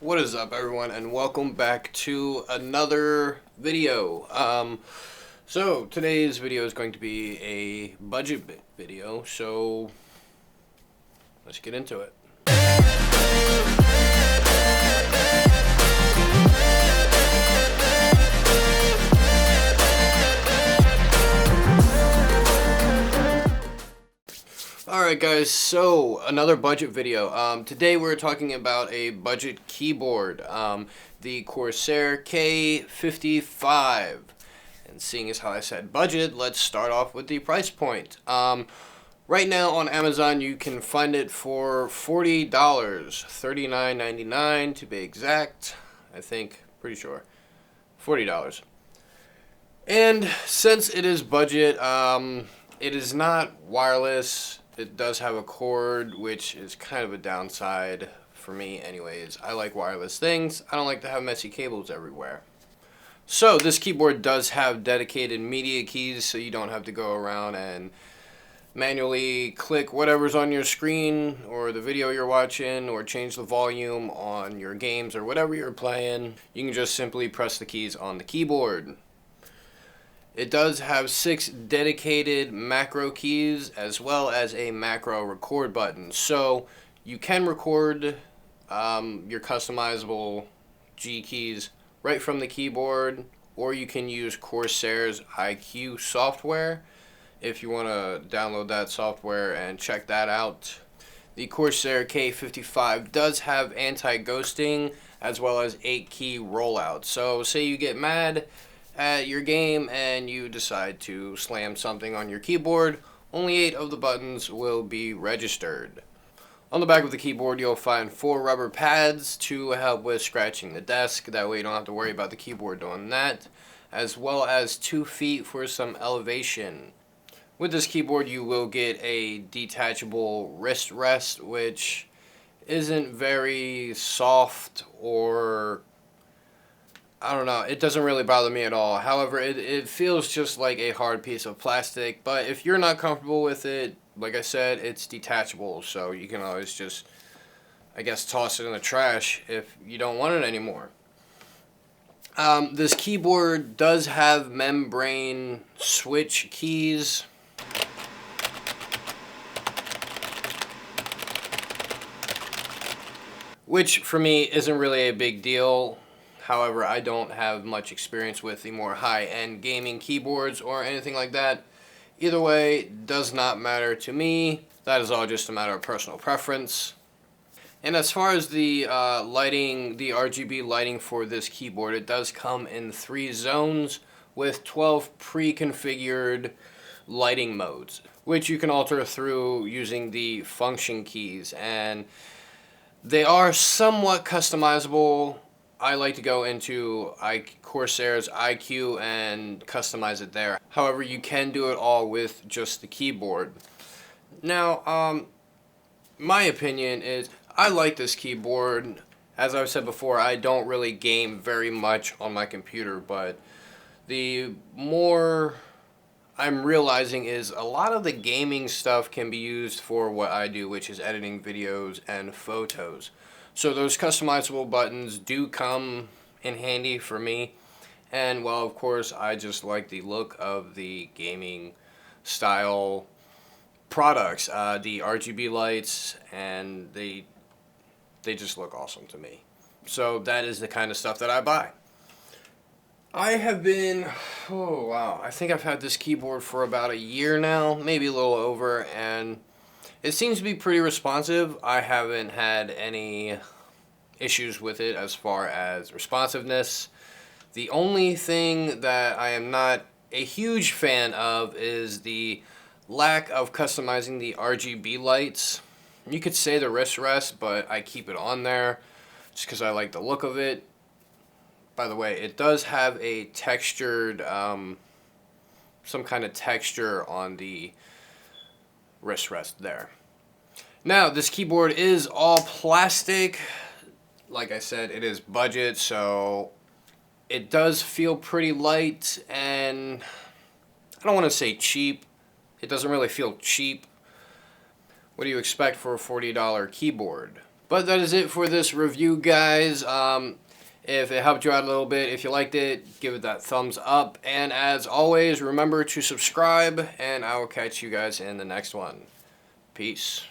What is up, everyone, and welcome back to another video. So today's video is going to be a budget video, so let's get into it. Alright guys, so another budget video. Today we're talking about a budget keyboard, the Corsair K55. And seeing as how I said budget, let's start off with the price point. Right now on Amazon you can find it for $40, $39.99 to be exact. I think, pretty sure, $40. And since it is budget, it is not wireless. It does have a cord, which is kind of a downside for me anyways. I like wireless things. I don't like to have messy cables everywhere. So this keyboard does have dedicated media keys, so you don't have to go around and manually click whatever's on your screen or the video you're watching or change the volume on your games or whatever you're playing. You can just simply press the keys on the keyboard. It does have 6 dedicated macro keys as well as a macro record button. So you can record your customizable G keys right from the keyboard, or you can use Corsair's IQ software if you want to download that software and check that out. The Corsair K55 does have anti-ghosting as well as 8 key rollout. So say you get mad at your game and you decide to slam something on your keyboard, only 8 of the buttons will be registered. On the back of the keyboard you'll find 4 rubber pads to help with scratching the desk. That way you don't have to worry about the keyboard doing that, as well as 2 feet for some elevation. With this keyboard you will get a detachable wrist rest, which isn't very soft, or I don't know, it doesn't really bother me at all. However, it feels just like a hard piece of plastic, but if you're not comfortable with it, like I said, it's detachable, so you can always just, I guess, toss it in the trash if you don't want it anymore. This keyboard does have membrane switch keys, which for me isn't really a big deal. However, I don't have much experience with the more high-end gaming keyboards or anything like that. Either way, does not matter to me. That is all just a matter of personal preference. And as far as the lighting, the RGB lighting for this keyboard, it does come in 3 zones with 12 pre-configured lighting modes, which you can alter through using the function keys. And they are somewhat customizable. I like to go into Corsair's IQ and customize it there. However, you can do it all with just the keyboard. Now, my opinion is I like this keyboard. As I've said before, I don't really game very much on my computer, but the more I'm realizing is a lot of the gaming stuff can be used for what I do, which is editing videos and photos. So those customizable buttons do come in handy for me. And well, of course, I just like the look of the gaming style products, the RGB lights, and they just look awesome to me. So that is the kind of stuff that I buy. I have been, oh wow, I think I've had this keyboard for about a year now, maybe a little over, and it seems to be pretty responsive. I haven't had any issues with it as far as responsiveness. The only thing that I am not a huge fan of is the lack of customizing the RGB lights. You could say the wrist rest, but I keep it on there just because I like the look of it. By the way, it does have a textured, some kind of texture on the wrist rest there. Now, this keyboard is all plastic. Like I said, it is budget, so it does feel pretty light, and I don't want to say cheap. It doesn't really feel cheap. What do you expect for a $40 keyboard? But that is it for this review, guys. If it helped you out a little bit, if you liked it, give it that thumbs up. And as always, remember to subscribe, and I will catch you guys in the next one. Peace.